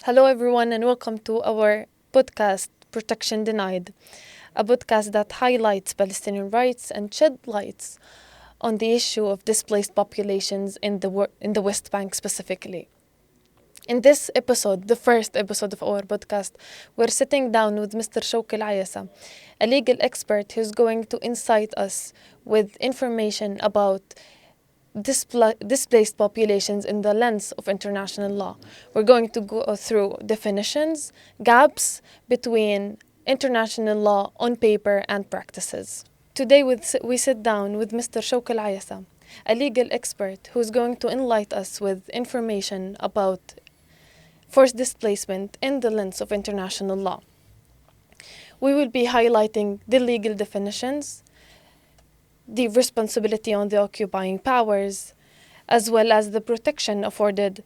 Hello, everyone, and welcome to our podcast, Protection Denied, a podcast that highlights Palestinian rights and shed lights on the issue of displaced populations in the West Bank specifically. In this episode, the first episode of our podcast, we're sitting down with Mr. Shawki Al-Ayasa, a legal expert who's going to insight us with information about displaced populations in the lens of international law. We're going to go through definitions, gaps between international law on paper and practices. Today we sit down with Mr. Shawki Al-Ayasa, a legal expert who's going to enlighten us with information about forced displacement in the lens of international law. We will be highlighting the legal definitions, the responsibility on the occupying powers, as well as the protection afforded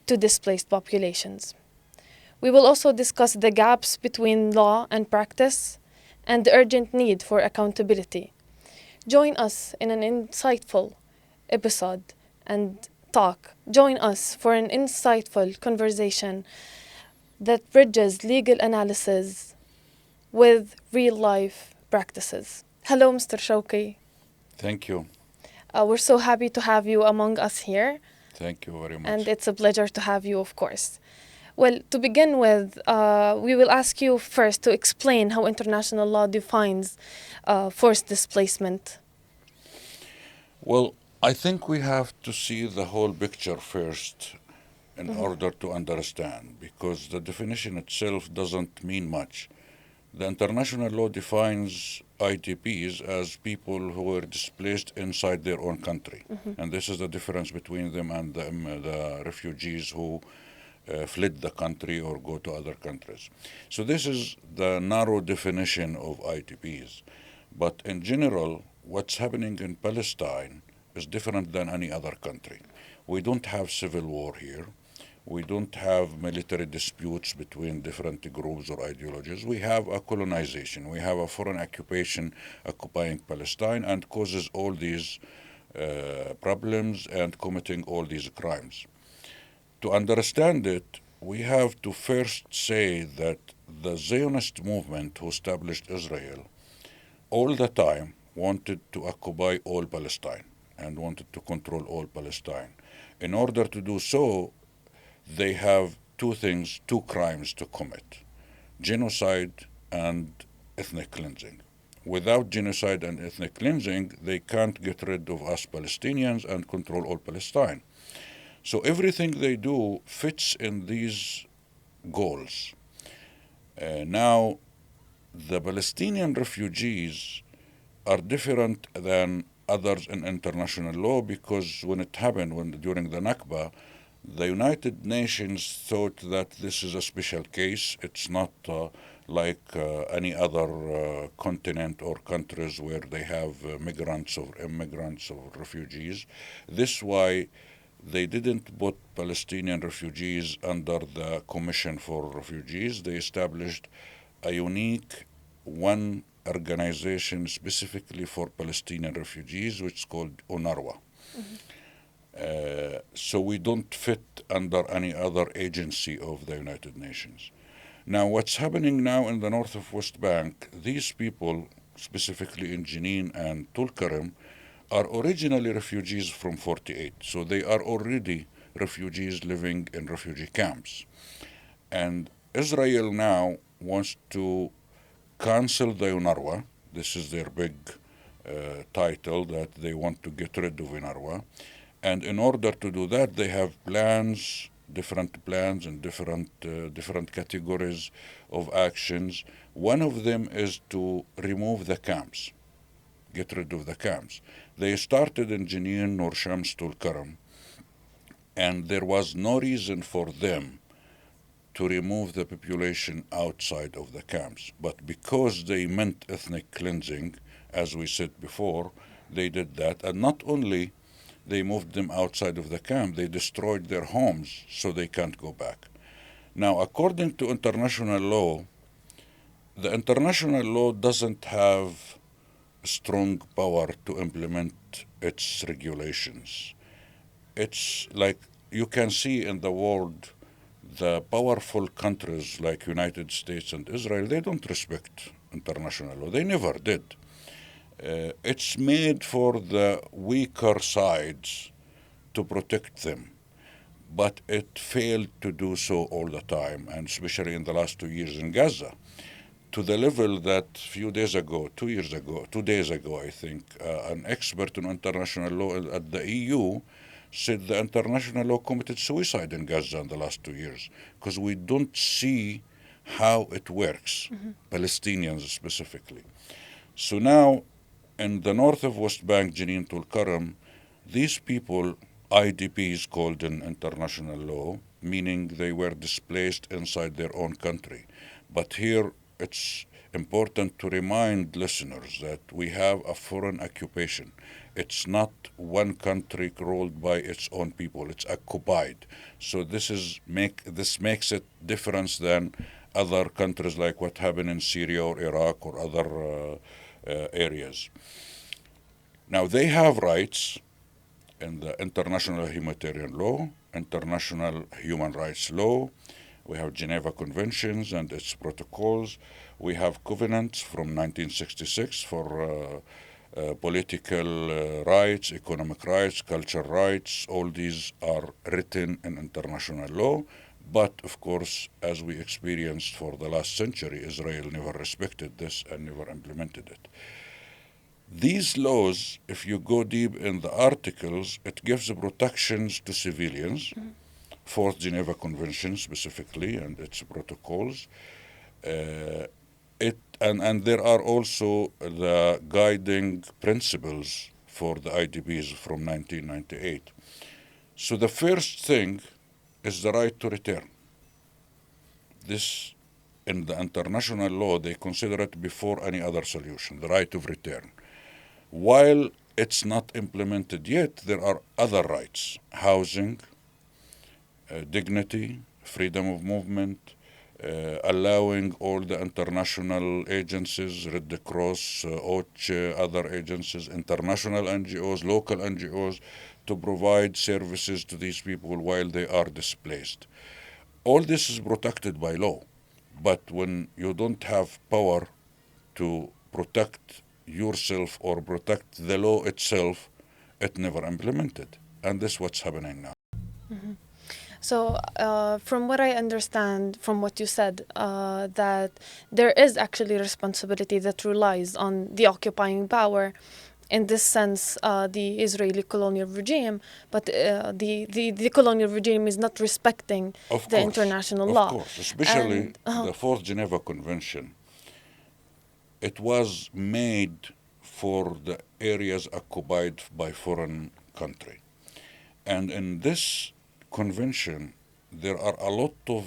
to displaced populations. We will also discuss the gaps between law and practice and the urgent need for accountability. Join us in an insightful episode and talk. Join us for an insightful conversation that bridges legal analysis with real life practices. Hello, Mr. Shawki. Thank you. We're so happy to have you among us here, Thank you very and much. it's a pleasure to have you, of course. Well, to begin with, we will ask you first to explain how international law defines forced displacement. Well, I think we have to see the whole picture first in Mhm. order to understand, because the definition itself doesn't mean much. The international law defines IDPs as people who were displaced inside their own country. Mhm. And this is the difference between them and the refugees who fled the country or go to other countries. So this is the narrow definition of IDPs. But in general, what's happening in Palestine is different than any other country. We don't have civil war here. We don't have military disputes between different groups or ideologies. We have a colonization. We have a foreign occupation occupying Palestine and causes all these problems and committing all these crimes. To understand it, we have to first say that the Zionist movement who established Israel all the time wanted to occupy all Palestine and wanted to control all Palestine. In order to do so, they have two crimes to commit: genocide and ethnic cleansing. Without genocide and ethnic cleansing, they can't get rid of us Palestinians and control all Palestine. So everything they do fits in these goals. Now, the Palestinian refugees are different than others in international law, because when it happened, during the Nakba, the United Nations thought that this is a special case. It's not like any other continent or countries where they have migrants or immigrants or refugees. This why they didn't put Palestinian refugees under the Commission for Refugees. They established a unique one organization specifically for Palestinian refugees, which is called UNRWA. So we don't fit under any other agency of the United Nations. Now, what's happening now in the north of West Bank, these people, specifically in Jenin and Tulkarem, are originally refugees from 48. So they are already refugees living in refugee camps. And Israel now wants to cancel the UNRWA. This is their big title, that they want to get rid of UNRWA. And in order to do that, they have different plans and different categories of actions. One of them is to remove the camps, get rid of the camps. They started in Jenin, Nur Shams, Tulkarem, and there was no reason for them to remove the population outside of the camps. But because they meant ethnic cleansing, as we said before, they did that. And not only they moved them outside of the camp, they destroyed their homes so they can't go back. Now, according to international law, the international law doesn't have strong power to implement its regulations. It's like you can see in the world the powerful countries like United States and Israel, they don't respect international law. They never did. It's made for the weaker sides to protect them, but it failed to do so all the time, and especially in the last 2 years in Gaza, to the level that a few days ago, 2 years ago, 2 days ago, I think, an expert in international law at the EU said the international law committed suicide in Gaza in the last 2 years because we don't see how it works, Palestinians specifically. So now, in the north of West Bank, Jenin Tul Karam, these people, IDPs called in international law, meaning they were displaced inside their own country. But here it's important to remind listeners that we have a foreign occupation. It's not one country ruled by its own people. It's occupied. So this makes it different than other countries like what happened in Syria or Iraq or other areas. Now they have rights in the international humanitarian law, international human rights law. We have Geneva Conventions and its protocols. We have covenants from 1966 for political rights, economic rights, cultural rights. All these are written in international law. But of course, as we experienced for the last century, Israel never respected this and never implemented it. These laws, if you go deep in the articles, it gives protections to civilians, Fourth Geneva Convention specifically and its protocols. And there are also the guiding principles for the IDPs from 1998. So the first thing is the right to return. This, in the international law, they consider it before any other solution, the right of return. While it's not implemented yet, there are other rights: housing, dignity, freedom of movement, allowing all the international agencies, Red Cross, OCHA, other agencies, international NGOs, local NGOs, to provide services to these people while they are displaced. All this is protected by law, but when you don't have power to protect yourself or protect the law itself, it never implemented. And this is what's happening now. So, from what I understand from what you said, that there is actually responsibility that relies on the occupying power, in this sense, the Israeli colonial regime, but the colonial regime is not respecting the international law. Of course, especially the Fourth Geneva Convention. It was made for the areas occupied by foreign country. And in this convention, there are a lot of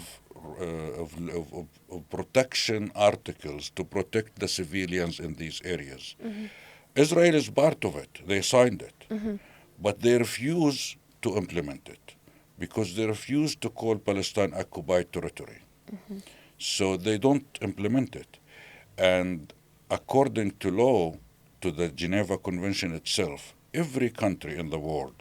protection articles to protect the civilians in these areas. Israel is part of it. They signed it. But they refuse to implement it because they refuse to call Palestine occupied territory. So they don't implement it. And according to law, to the Geneva Convention itself, every country in the world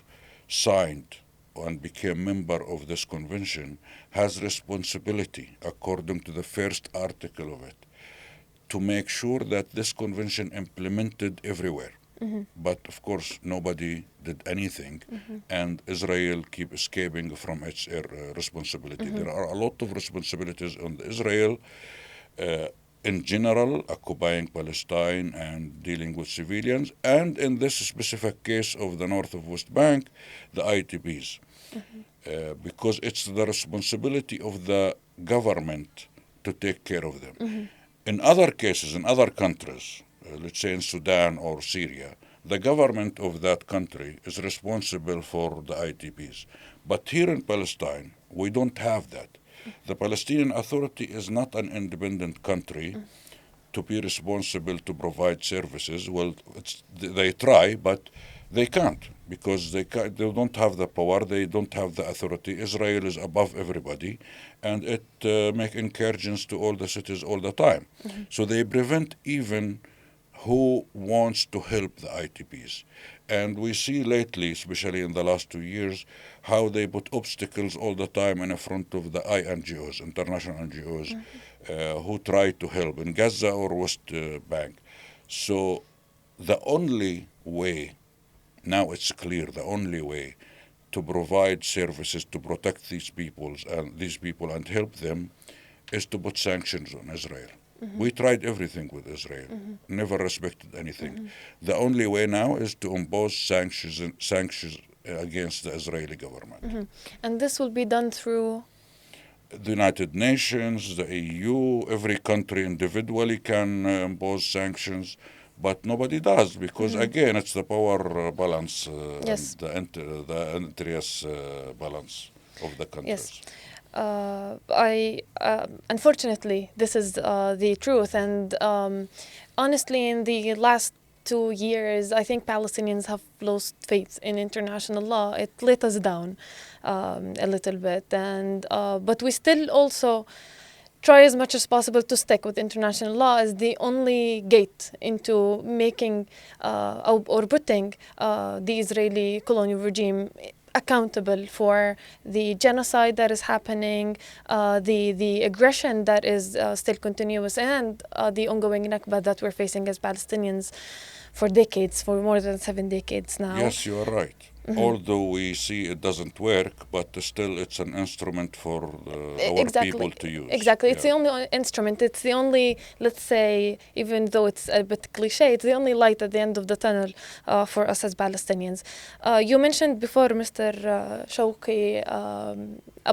signed and became member of this convention has responsibility, according to the first article of it, to make sure that this convention implemented everywhere. But of course, nobody did anything, and Israel keep escaping from its responsibility. There are a lot of responsibilities on Israel in general, occupying Palestine and dealing with civilians, and in this specific case of the north of West Bank, the ITPs, because it's the responsibility of the government to take care of them. In other cases, in other countries, let's say in Sudan or Syria, the government of that country is responsible for the ITPs. But here in Palestine, we don't have that. The Palestinian Authority is not an independent country to be responsible to provide services. Well, they try, but they can't because they don't have the power, they don't have the authority. Israel is above everybody, and it make incursions to all the cities all the time. So they prevent even who wants to help the ITPs. And we see lately, especially in the last 2 years, how they put obstacles all the time in front of the INGOs, international NGOs, who try to help in Gaza or West Bank. So the only way, now it's clear, the only way to provide services to protect these people and help them is to put sanctions on Israel. We tried everything with Israel, never respected anything. The only way now is to impose sanctions against the Israeli government. And this will be done through. The United Nations, the EU, every country individually can impose sanctions, but nobody does because, again, it's the power balance Yes. and the interest balance of the countries. Yes. I unfortunately this is the truth, and honestly, in the last 2 years, I think Palestinians have lost faith in international law. It let us down a little bit, and but we still also try as much as possible to stick with international law as the only gate into making or putting the Israeli colonial regime accountable for the genocide that is happening, the aggression that is still continuous, and the ongoing Nakba that we're facing as Palestinians for decades, for more than 7 decades now. Yes, you are right. Although we see it doesn't work, but still it's an instrument for our Exactly. people to use. Exactly. It's Yeah. the only instrument. It's the only, let's say, even though it's a bit cliche, it's the only light at the end of the tunnel for us as Palestinians. You mentioned before, Mr. Shawki,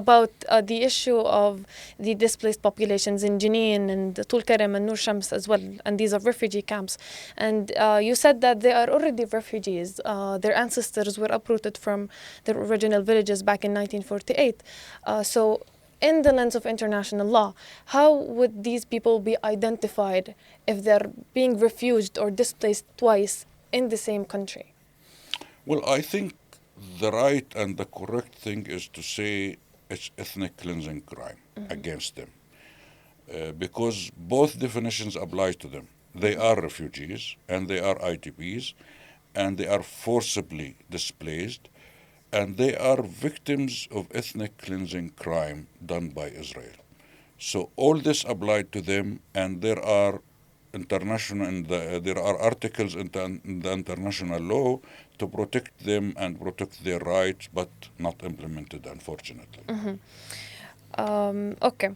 about the issue of the displaced populations in Jenin and Tul Karam and Nur Shams as well, and these are refugee camps. And you said that they are already refugees. Their ancestors were uprooted from their original villages back in 1948. So in the lens of international law, how would these people be identified if they're being refuged or displaced twice in the same country? Well, I think the right and the correct thing is to say it's ethnic cleansing crime against them. Because both definitions apply to them. They are refugees and they are ITPs and they are forcibly displaced and they are victims of ethnic cleansing crime done by Israel. So all this applied to them, and there are there are articles in the international law to protect them and protect their rights, but not implemented, unfortunately. Okay.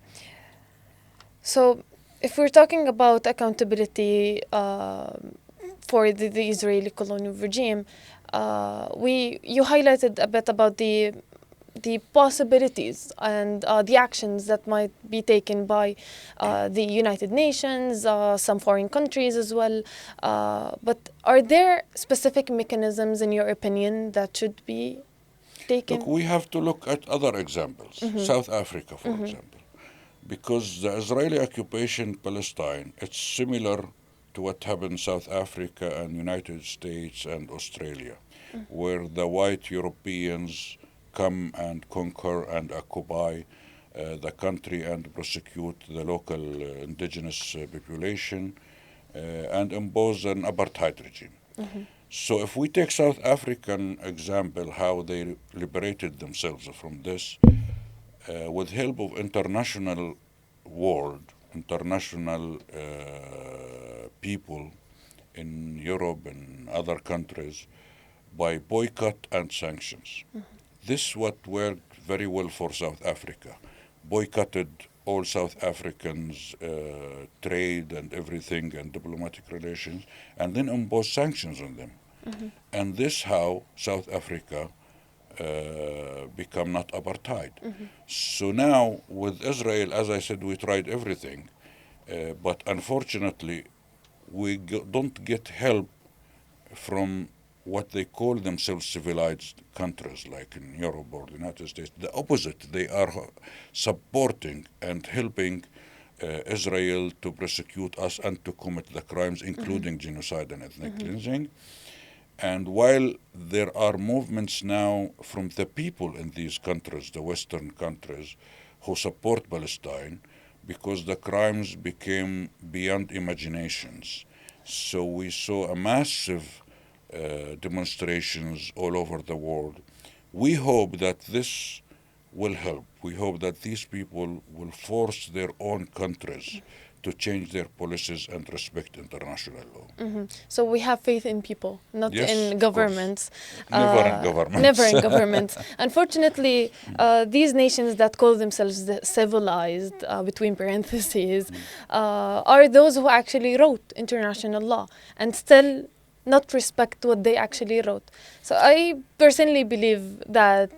So if we're talking about accountability for the Israeli colonial regime, you highlighted a bit about the possibilities and the actions that might be taken by the United Nations, some foreign countries as well. But are there specific mechanisms, in your opinion, that should be taken? Look, we have to look at other examples. South Africa, for example. Because the Israeli occupation Palestine, it's similar to what happened in South Africa and United States and Australia, where the white Europeans come and conquer and occupy the country and prosecute the local indigenous population and impose an apartheid regime. So if we take South African example, how they liberated themselves from this, with help of international world, international people in Europe and other countries, by boycott and sanctions. This what worked very well for South Africa. Boycotted all South Africans' trade and everything and diplomatic relations, and then imposed sanctions on them. And this how South Africa become not apartheid. So now with Israel, as I said, we tried everything, but unfortunately, don't get help from what they call themselves civilized countries, like in Europe or the United States. The opposite, they are supporting and helping Israel to prosecute us and to commit the crimes, including genocide and ethnic cleansing. And while there are movements now from the people in these countries, the Western countries, who support Palestine, because the crimes became beyond imaginations. So we saw a massive demonstrations all over the world. We hope that this will help. We hope that these people will force their own countries to change their policies and respect international law. So we have faith in people, not Yes, in of course. governments. Never in governments. Never in governments. Unfortunately, these nations that call themselves civilized, between parentheses, are those who actually wrote international law and still not respect what they actually wrote. So I personally believe that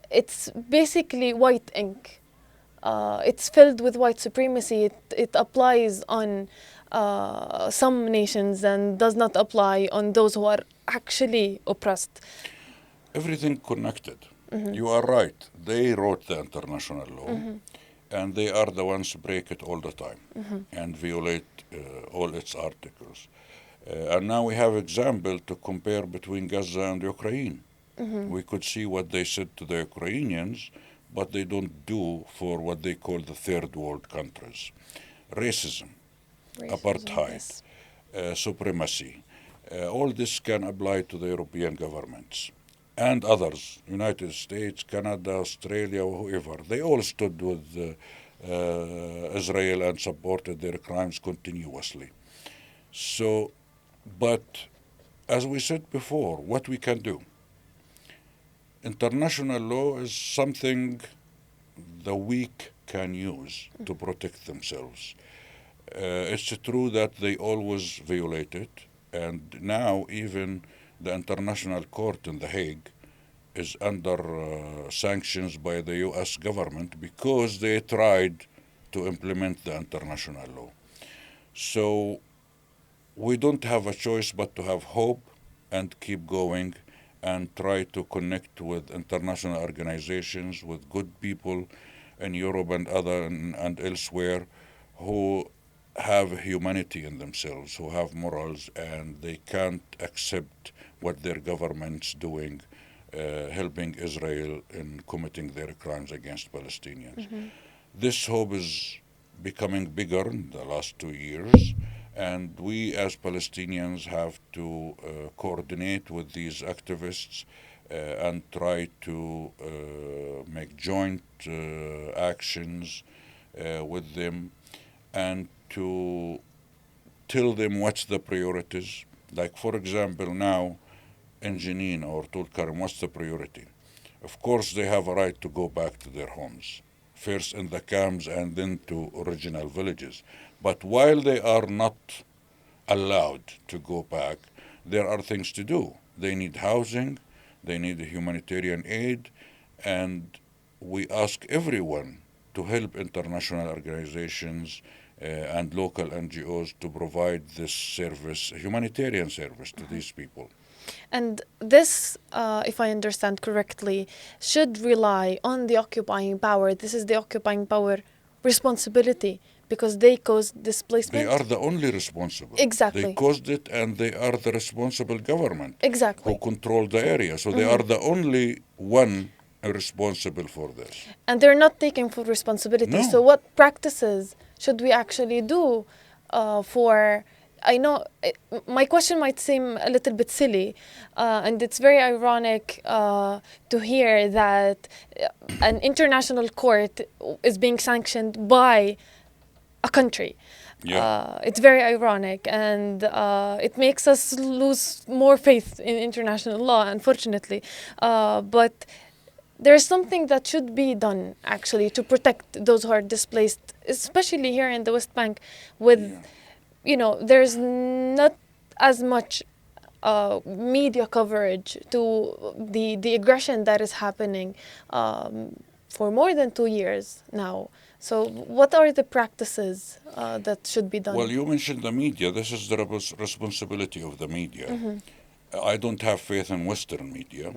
it's basically white ink. It's filled with white supremacy. It applies on some nations and does not apply on those who are actually oppressed. Everything connected. You are right. They wrote the international law, and they are the ones who break it all the time and violate all its articles. And now we have example to compare between Gaza and Ukraine. We could see what they said to the Ukrainians, but they don't do for what they call the third world countries. Racism, apartheid, Yes. supremacy. All this can apply to the European governments and others, United States, Canada, Australia, whoever. They all stood with Israel and supported their crimes continuously. So, but as we said before, what we can do? International law is something the weak can use to protect themselves. It's true that they always violate it, and now even the International Court in The Hague is under sanctions by the US government because they tried to implement the international law. So we don't have a choice but to have hope and keep going and try to connect with international organizations, with good people in Europe and other and elsewhere who have humanity in themselves, who have morals, and they can't accept what their government's doing, helping Israel in committing their crimes against Palestinians. This hope is becoming bigger in the last 2 years, and we as Palestinians have to coordinate with these activists and try to make joint actions with them and to tell them what's the priorities. Like, for example, now in Jenin or Tulkarm, what's the priority? Of course, they have a right to go back to their homes, first in the camps and then to original villages. But while they are not allowed to go back, there are things to do. They need housing, they need humanitarian aid, and we ask everyone to help international organizations and local NGOs to provide this service, humanitarian service to these people. And this, if I understand correctly, should rely on the occupying power. This is the occupying power responsibility because they caused displacement. They are the only responsible. Exactly. They caused it, and they are the responsible government Exactly. who control the area. So they are the only one responsible for this. And they're not taking full responsibility. No. So what practices should we actually do for... I know my question might seem a little bit silly, and it's very ironic to hear that an international court is being sanctioned by a country. Yeah. It's very ironic, and it makes us lose more faith in international law, unfortunately. But there's something that should be done, actually, to protect those who are displaced, especially here in the West Bank with... You know, there's not as much media coverage to the aggression that is happening for more than 2 years now. So what are the practices that should be done? Well, you mentioned the media. This is the responsibility of the media. I don't have faith in Western media.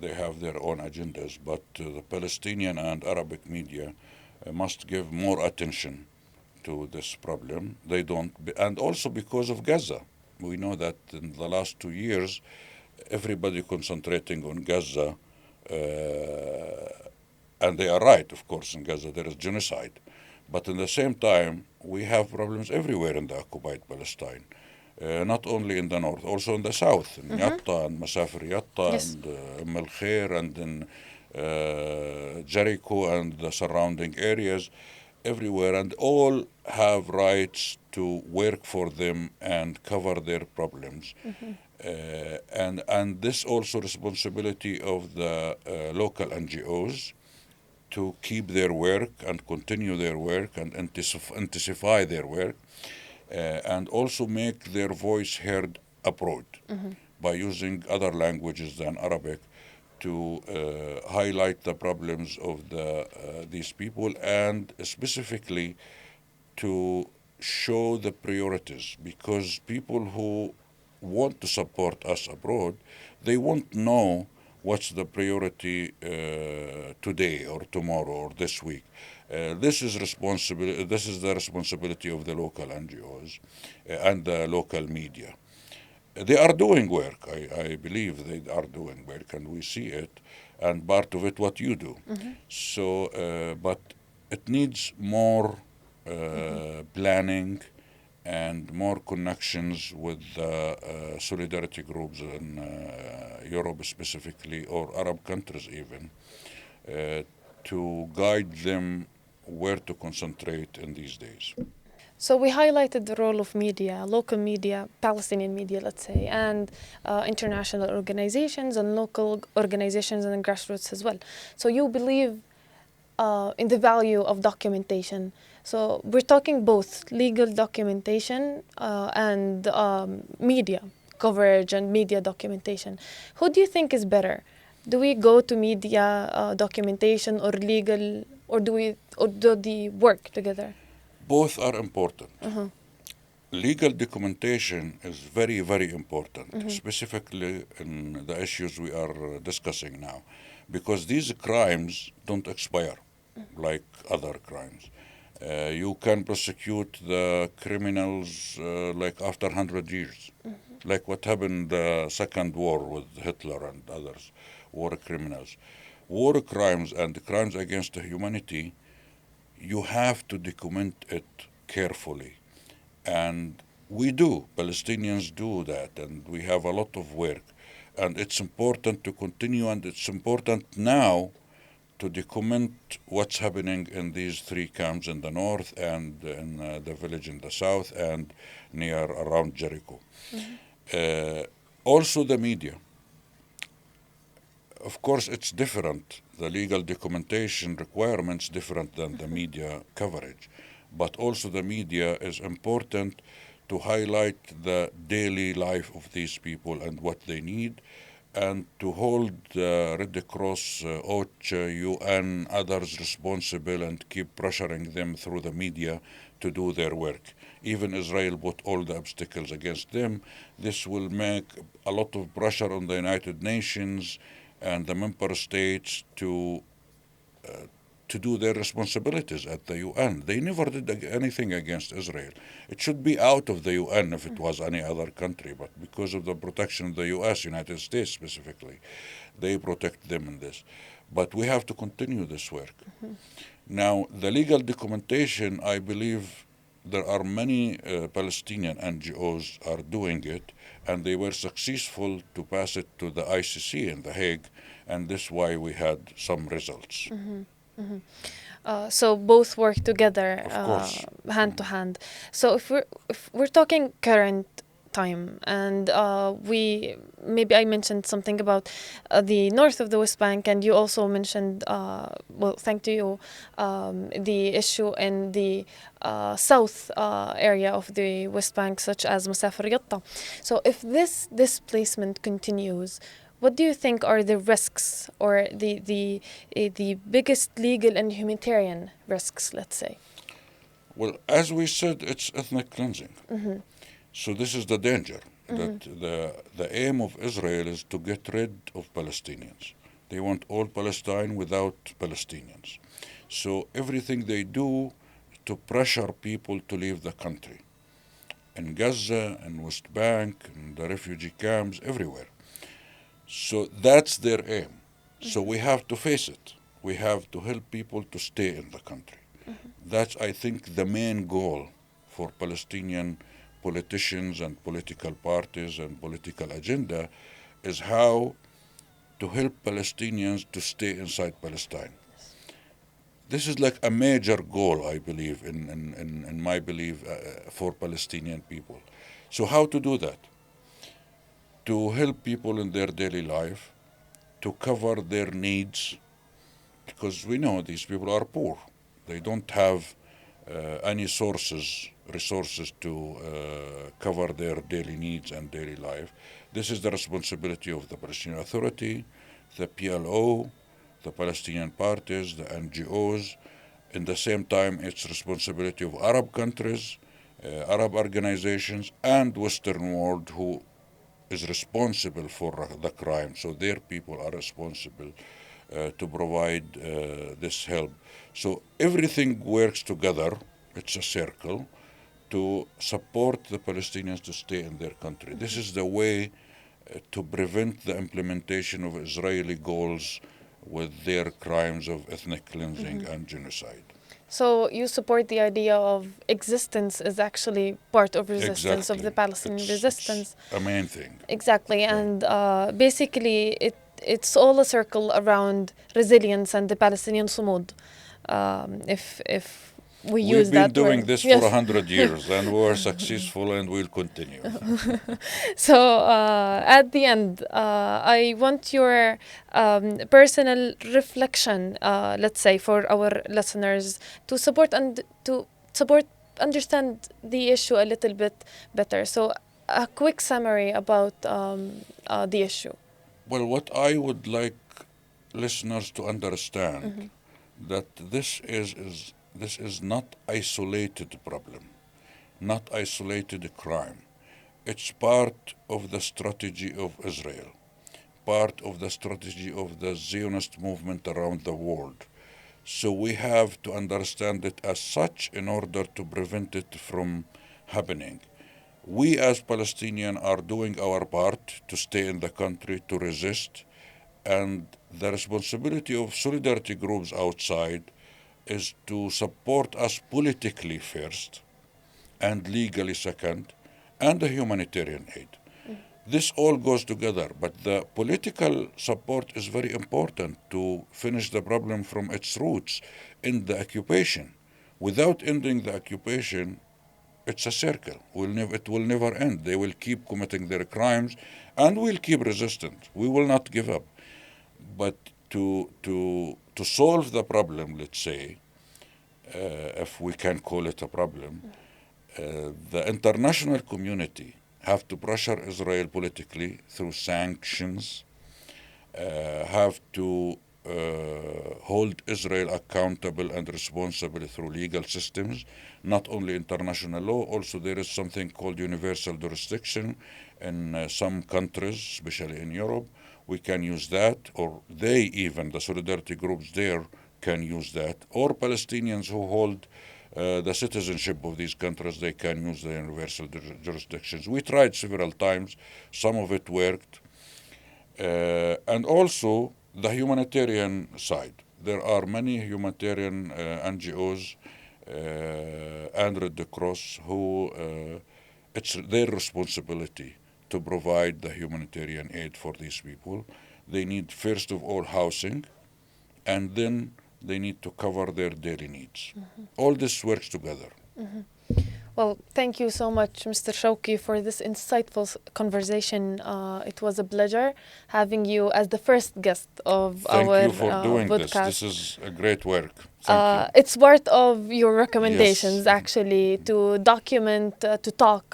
They have their own agendas, but the Palestinian and Arabic media must give more attention to this problem. They don't, and also because of Gaza. We know that in the last 2 years, everybody concentrating on Gaza, and they are right, of course, in Gaza there is genocide. But in the same time, we have problems everywhere in the occupied Palestine. Not only in the north, also in the south, in Yatta and Masafir Yatta Yes. and El Khair and in Jericho and the surrounding areas, everywhere, and all have rights to work for them and cover their problems. And this also responsibility of the local NGOs to keep their work and continue their work and intensify their work, and also make their voice heard abroad by using other languages than Arabic to highlight the problems of these people, and specifically to show the priorities, because people who want to support us abroad, they won't know what's the priority today or tomorrow or this week. This is the responsibility of the local NGOs and the local media. They are doing work. I believe they are doing work, and we see it, and part of it what you do. So, but it needs more planning and more connections with solidarity groups in Europe specifically, or Arab countries even, to guide them where to concentrate in these days. So we highlighted the role of media, local media, Palestinian media, let's say, and international organizations and local organizations and grassroots as well. So you believe in the value of documentation. So we're talking both legal documentation and media coverage and media documentation. Who do you think is better? Do we go to media documentation or legal, or do they work together? Both are important. Legal documentation is very, very important, specifically in the issues we are discussing now, because these crimes don't expire like other crimes. You can prosecute the criminals like after 100 years, like what happened in the Second War with Hitler and others, war criminals. War crimes and crimes against humanity, you have to document it carefully. And we do, Palestinians do that, and we have a lot of work. And it's important to continue, and it's important now to document what's happening in these three camps in the north and in the village in the south and near around Jericho. Also the media. Of course, it's different. The legal documentation requirements different than the media coverage. But also the media is important to highlight the daily life of these people and what they need, and to hold Red Cross, OCHA, UN, others responsible, and keep pressuring them through the media to do their work. Even Israel put all the obstacles against them. This will make a lot of pressure on the United Nations and the member states to do their responsibilities at the UN. They never did anything against Israel. It should be out of the UN if it was any other country, but because of the protection of the US, United States specifically, they protect them in this. But we have to continue this work. Now, the legal documentation, I believe there are many Palestinian NGOs are doing it, and they were successful to pass it to the ICC in The Hague, and this is why we had some results. So both work together, Of course. hand to hand. So if we're talking current time, and maybe I mentioned something about the north of the West Bank, and you also mentioned, well, thank to you, the issue in the south area of the West Bank, such as Masafir Yatta. So if this displacement continues, what do you think are the risks, or the biggest legal and humanitarian risks, let's say? Well, as we said, it's ethnic cleansing. So this is the danger, that the aim of Israel is to get rid of Palestinians. They want all Palestine without Palestinians. So everything they do to pressure people to leave the country. In Gaza, in West Bank, in the refugee camps, everywhere. So that's their aim. So we have to face it. We have to help people to stay in the country. That's, I think, the main goal for Palestinian politicians and political parties and political agenda, is how to help Palestinians to stay inside Palestine. This is like a major goal, I believe, in my belief, for Palestinian people. So how to do that? To help people in their daily life, to cover their needs, because we know these people are poor. They don't have any resources to cover their daily needs and daily life. This is the responsibility of the Palestinian Authority, the PLO, the Palestinian parties, the NGOs. In the same time, it's responsibility of Arab countries, Arab organizations, and Western world, who is responsible for the crime. So their people are responsible to provide this help. So everything works together. It's a circle to support the Palestinians to stay in their country. This is the way to prevent the implementation of Israeli goals with their crimes of ethnic cleansing and genocide. So you support the idea of existence is actually part of resistance, of the Palestinian resistance. It's a main thing. Exactly, and basically it's all a circle around resilience and the Palestinian sumud. If we use that We've been doing word. this Yes. for 100 years, and we're successful, and we'll continue. So at the end, I want your personal reflection, let's say, for our listeners to support understand the issue a little bit better. So a quick summary about the issue. Well, what I would like listeners to understand, that this is not isolated problem, not isolated crime. It's part of the strategy of Israel, part of the strategy of the Zionist movement around the world. So we have to understand it as such in order to prevent it from happening. We as Palestinians are doing our part to stay in the country, to resist, and the responsibility of solidarity groups outside is to support us politically first and legally second, and the humanitarian aid. This all goes together, but the political support is very important to finish the problem from its roots in the occupation. Without ending the occupation, it's a circle. It will never end. They will keep committing their crimes, and we'll keep resistant. We will not give up. But to solve the problem, let's say, if we can call it a problem, the international community have to pressure Israel politically through sanctions, have to hold Israel accountable and responsible through legal systems, not only international law, also there is something called universal jurisdiction in some countries, especially in Europe. We can use that, or they even, the solidarity groups there, can use that, or Palestinians who hold the citizenship of these countries, they can use the universal jurisdictions. We tried several times, some of it worked. And also the humanitarian side. There are many humanitarian NGOs and Red Cross who it's their responsibility to provide the humanitarian aid for these people. They need first of all housing, and then they need to cover their daily needs. All this works together. Well, thank you so much, Mr. Shawki, for this insightful conversation. It was a pleasure having you as the first guest of Thank our you for doing podcast. this. This is a great work. Thank you. It's part of your recommendations, Yes. actually, to document, to talk,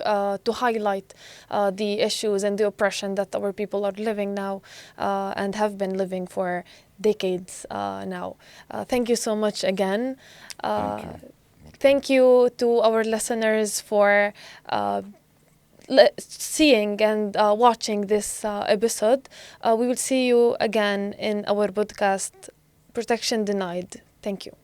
to highlight the issues and the oppression that our people are living now and have been living for decades now. Thank you so much again. Thank you. Thank you to our listeners for seeing and watching this episode. We will see you again in our podcast, Protection Denied. Thank you.